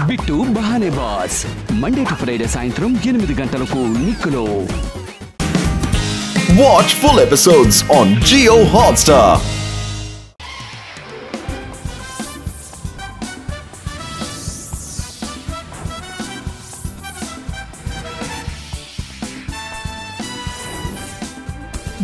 Bit బహానే బాస్ Monday to Friday సాయంత్రం 8 గంటలకు నిక్కులో. Watch full episodes on Jio Hotstar.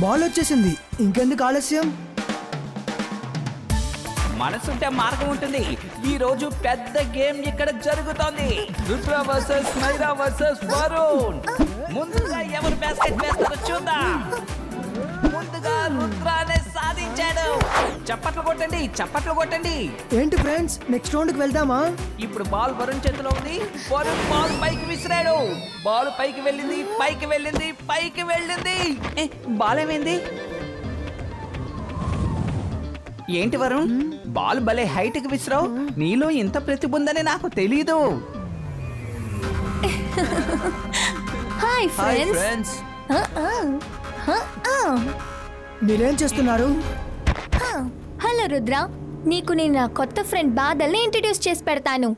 బాల్ వచ్చేసింది, ఇంకెందుకు ఆలస్యం? మనసుంటే మార్గం ఉంటుంది. ఈ రోజు పెద్ద గేమ్ ఇక్కడ జరుగుతోంది. Rudra versus Myra versus Varun. ముందుగా ఎవరు బాస్కెట్ వేస్తారో చూద్దాం. ముందుగా రుద్రానే సాధించాడు. చప్పట్లు కొట్టండి, చప్పట్లు కొట్టండి. ఏంటి ఫ్రెండ్స్, నెక్స్ట్ రౌండ్ కి వెళ్దామా? ఇప్పుడు బాల్ వరుణ్ చేతిలో ఉంది. వరుణ్ బాల్ పైకి విసిరాడు. బాల్ పైకి వెళ్ళింది, పైకి వెళ్ళింది, పైకి వెళ్ళింది. బాల్ ఏమైంది? ఏంటి వరుణ్, బాల్ భలే హైట్ కి విసిరావు. నీలో ఇంత ప్రతిభ ఉందని నాకు తెలీదు. Hi friends. మీరేం చేస్తున్నారు? హలో రుద్ర, నీకు నేను నా కొత్త ఫ్రెండ్ బాదల్ని ఇంట్రడ్యూస్ చేసి పెడతాను.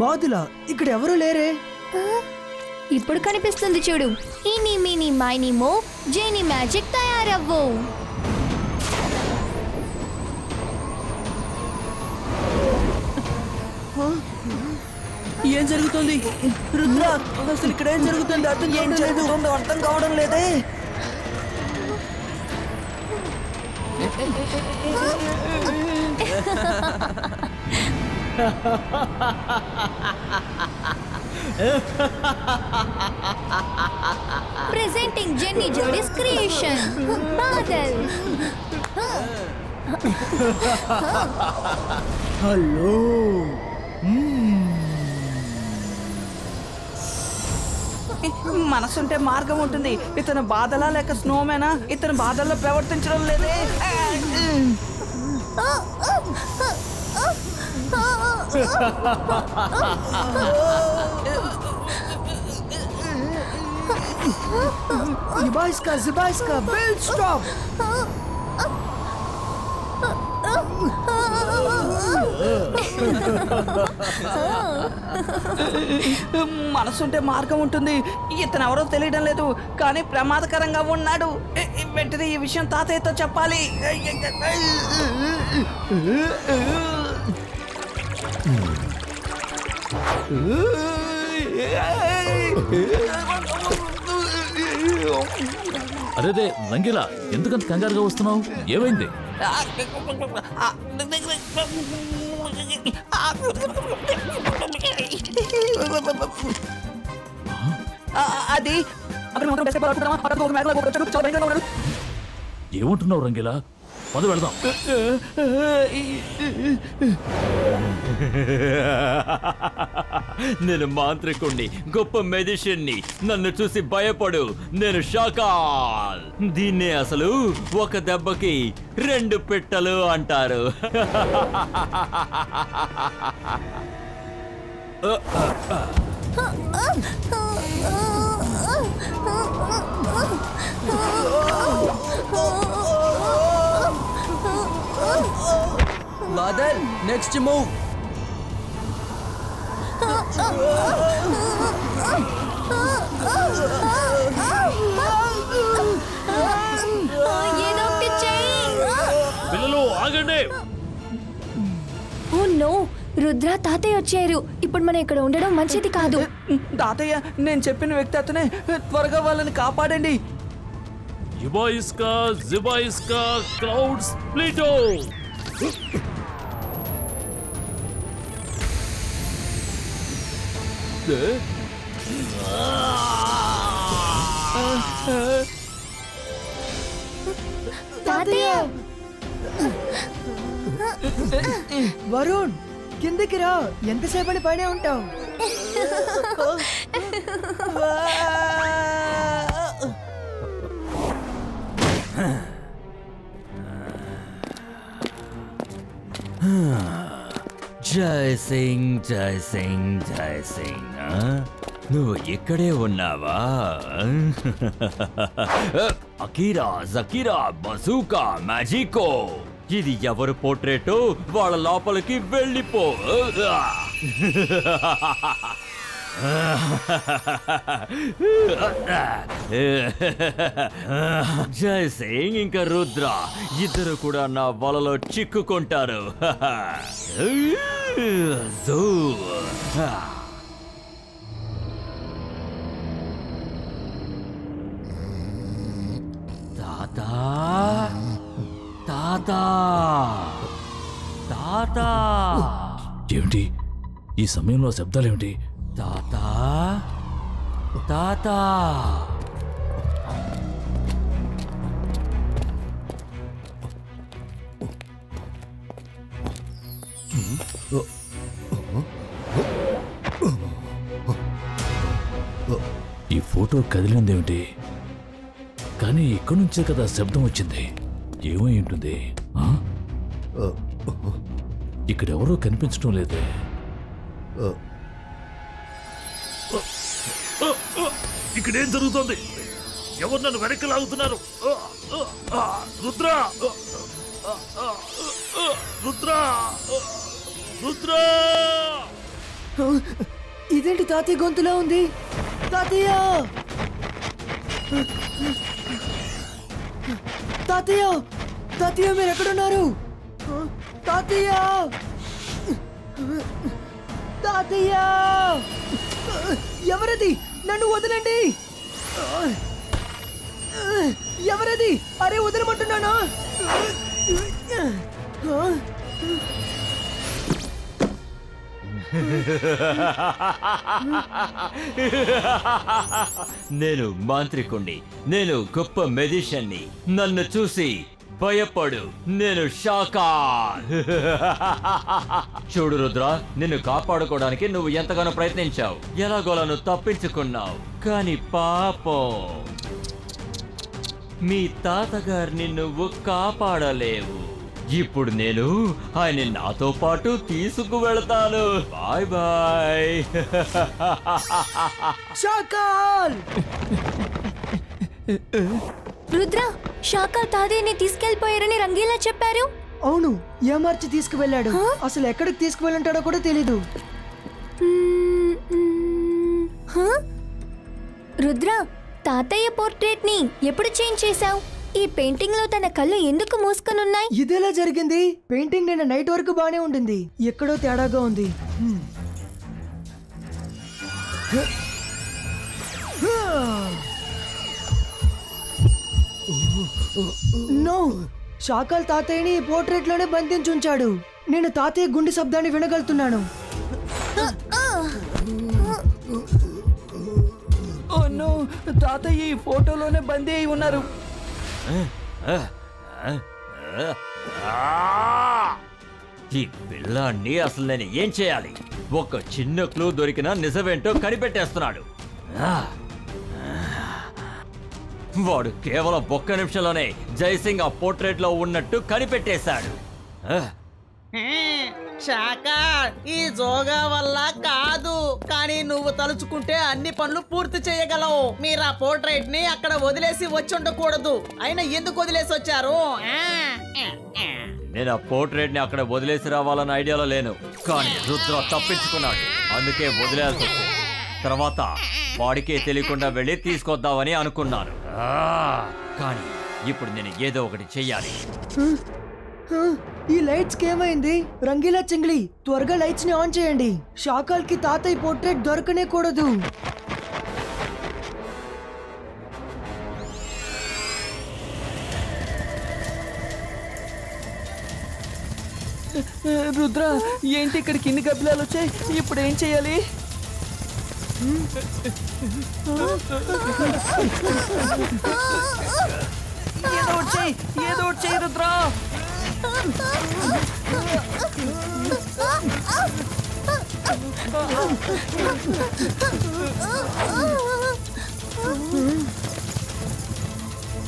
బాదులా? ఇక్కడ ఎవరు లేరే. ఇప్పుడు కనిపిస్తుంది చూడు. ఈనీ మీనీ మైనీ మో జేనీ మ్యాజిక్ తయారవ్వు. ఏం జరుగుతుంది రుద్ర? అసలు ఇక్కడ ఏం జరుగుతుంది అర్థం కావడం లేదే. Presenting Jenny Jody's creation, Badal. Hello. మనసుంటే మార్గం ఉంటుంది. ఇతను బాధలా లేక స్నోమేనా? ఇతను బాధల్లో ప్రవర్తించడం లేదే. Zibaiska, build stop. మనసుంటే మార్గం ఉంటుంది. ఇతను ఎవరో తెలియడం లేదు, కానీ ప్రమాదకరంగా ఉన్నాడు. వెంటనే ఈ విషయం తాతయ్యతో చెప్పాలి. అరేదే రంగిలా, ఎందుకంత కంగారుగా వస్తున్నావు? ఏమైంది? అది ఏమంటున్నావు రంగిలా? పద వెళదాం. నేను మాంత్రికుణ్ణి, గొప్ప మెజిషియన్ని. నన్ను చూసి భయపడు. నేను షాకాల్. దీన్నే అసలు ఒక దెబ్బకి 2 పిట్టలు అంటారు. Badal, next move. పిల్లలు ఆగండి. ఓ నో, రుద్ర తాతయ్య వచ్చారు. ఇప్పుడు మనం ఇక్కడ ఉండడం మంచిది కాదు. తాతయ్య, నేను చెప్పిన వ్యక్తి అతనే. త్వరగా వాళ్ళని కాపాడండి. యుబాయిస్కా, జిబాయిస్కా, క్లౌడ్స్, ప్లీటో. తాతయ్య, వరుణ్ కిందకి రా. ఎంతసేపని పైనే ఉంటావు? జై సింగ్, జై సింగ్, జై సింగ్. నువ్వు ఇక్కడే ఉన్నావా? అకీరా, జకీరా, బజూకా, మ్యాజికో. ఇది ఎవరు పోర్ట్రేటో వాళ్ళ లోపలికి వెళ్ళిపో. జై సింగ్ ఇంకా రుద్ర ఇద్దరు కూడా నా వలలో చిక్కుకుంటారు. తాతా తాతా తాతా, ఏమిటి ఈ సమయంలో శబ్దాలేమిటి? తాతా తాతా, ఈ ఫోటో కదిలిందేమిటి? కానీ ఇక్కడి నుంచే కదా శబ్దం వచ్చింది. ఏమై ఉంటుంది? ఇక్కడెవరూ కనిపించడం లేదే. ఇక్కడేం జరుగుతోంది? ఎవరు నన్ను వెనక్కి లాగుతున్నారు? రుద్ర రుద్ర రుద్ర! ఇదేంటి తాతయ్య గొంతులా ఉంది? తాతయ్య తాతయ్య తాతయ్య మీరు ఎక్కడున్నారు? తాతయ్య తాతయ్య, ఎవరది? నన్ను వదలండి. ఎవరది? అరే వదలమంటున్నానా? నేను మాంత్రికుణ్ణి, నేను గొప్ప మెజిషియన్ని. నన్ను చూసి భయపడు, నేను షాకాల్. చూడు రుద్ర, నిన్ను కాపాడుకోవడానికి నువ్వు ఎంతగానో ప్రయత్నించావు, ఎలాగోలా నువ్వు తప్పించుకున్నావు. కానీ పాపం మీ తాతగారిని నువ్వు కాపాడలేవు. ఇప్పుడు నేను ఆయన నాతో పాటు తీసుకువెళ్తాను. Bye bye. షాకాల్! రుద్ర, షాకాల్ తాతయ్యని తీసుకెళ్లిపోయారని రంగీలా చెప్పారు. అవును, ఏమార్చి తీసుకువెళ్ళాడు. అసలు ఎక్కడికి తీసుకువెళ్ళంటాడో కూడా తెలీదు. రుద్ర, తాతయ్య పోర్ట్రేట్ ని ఎప్పుడు చేంజ్ చేశావు? ఈ పెయింటింగ్ లో తన కళ్ళు ఎందుకు మూసుకునున్నాయి? ఇదేలా జరిగింది? పెయింటింగ్ నిన్న నైట్ వరకు బానే ఉండింది, ఎక్కడో తేడాగా ఉంది. నో, షాకాల్ తాతయ్యని ఈ పోర్ట్రేట్ లోనే బంధించుంచాడు. నేను తాతయ్య గుండె శబ్దాన్ని వినగలుగుతున్నాను. ఓ నో, తాతయ్య ఈ ఫోటోలోనే బందీ అయి ఉన్నారు. ఈ పిల్లాన్ని అసలు నేను ఏం చేయాలి? ఒక చిన్న క్లూ దొరికినా నిజమేంటో కనిపెట్టేస్తున్నాడు. వాడు కేవలం ఒక్క నిమిషంలోనే జైసింగ్ ఆ పోర్ట్రేట్ లో ఉన్నట్టు కనిపెట్టేశాడు. షాకాల్, ఈ జోగా వల్ల కాదు, కానీ నువ్వు తలుచుకుంటే అన్ని పనులు పూర్తి చేయగలవు. మీరు ఆ పోర్ట్రేట్ ని అక్కడ వదిలేసి వచ్చి ఉండకూడదు. అయినా ఎందుకు వదిలేసి వచ్చారు? నేను ఆ పోర్ట్రేట్ ని అక్కడ వదిలేసి రావాలన్న ఐడియాలో లేను, కానీ రుద్ర తప్పించుకున్నాడు, అందుకే వదిలేయాల్సి వచ్చింది. తర్వాత వాడికే తెలియకుండా వెళ్ళి తీసుకొద్దామని అనుకున్నాను. కానీ ఇప్పుడు నేను ఏదో ఒకటి చెయ్యాలి. ఈ లైట్స్ ఏమైంది? రంగీలా చింగ్లీ, త్వరగా లైట్స్ ని ఆన్ చేయండి. షాకాల్ కి తాతయ్య పోర్ట్రేట్ దొరకనే కూడదు. రుద్ర, ఏంటి ఇక్కడికి ఇన్ని గబ్బిలాలు వచ్చాయి? ఇప్పుడు ఏం చేయాలి? ఏదో వచ్చాయి, ఏదో వచ్చాయి రుద్ర.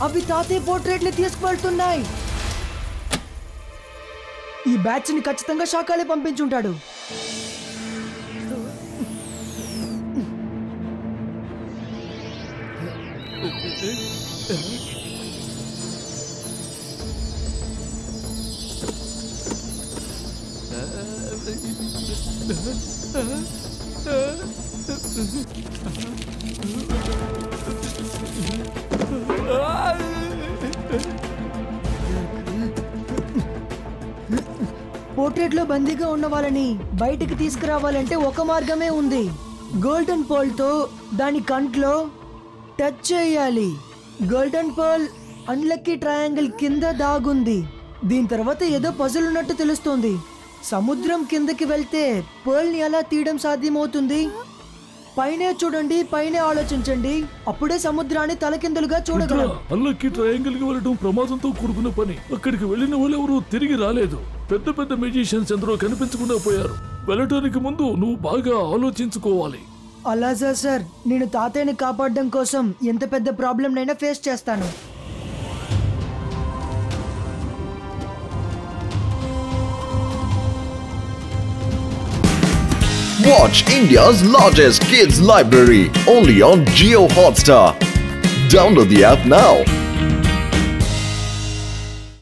అవి తాతయ్య పోర్ట్రేట్ ని తీసుకువెళ్తున్నాయి. ఈ బ్యాచ్ ని ఖచ్చితంగా షాకాలే పంపించుంటాడు. పోర్ట్రేట్ లో బందీగా ఉన్న వాళ్ళని బయటికి తీసుకురావాలంటే ఒక మార్గమే ఉంది. గోల్డెన్ పోల్ తో దాని కంట్లో టచ్ చేయాలి. గోల్డెన్ పోల్ అన్లక్కీ ట్రయాంగిల్ కింద దాగుంది. దీని తర్వాత ఏదో పజిల్ ఉన్నట్టు తెలుస్తుంది. సముద్రం కిందకి వెళ్తే పోల్ ని ఎలా తీయడం సాధ్యమవుతుంది? పైనే చూడండి, పైనే ఆలోచించండి, అప్పుడే సముద్రాన్ని తలకిందులుగా చూడగలం. అన్లక్కీ ట్రయాంగిల్ కి వెళ్ళడం ప్రమాదంతో కూడుకున్న పని. అక్కడికి వెళ్ళిన వాళ్ళు ఎవరు తిరిగి రాలేదు. పెద్ద పెద్ద మ్యూజిషియన్స్ ఎందరో కనిపించకుండా పోయారు. వెళ్ళటానికి ముందు నువ్వు బాగా ఆలోచించుకోవాలి. అలాజా సార్, నేను తాతయ్యని కాపాడడం కోసం ఎంత పెద్ద ప్రాబ్లం నైనా ఫేస్ చేస్తాను. Watch India's largest kids library only on Jio Hotstar. Download the app now.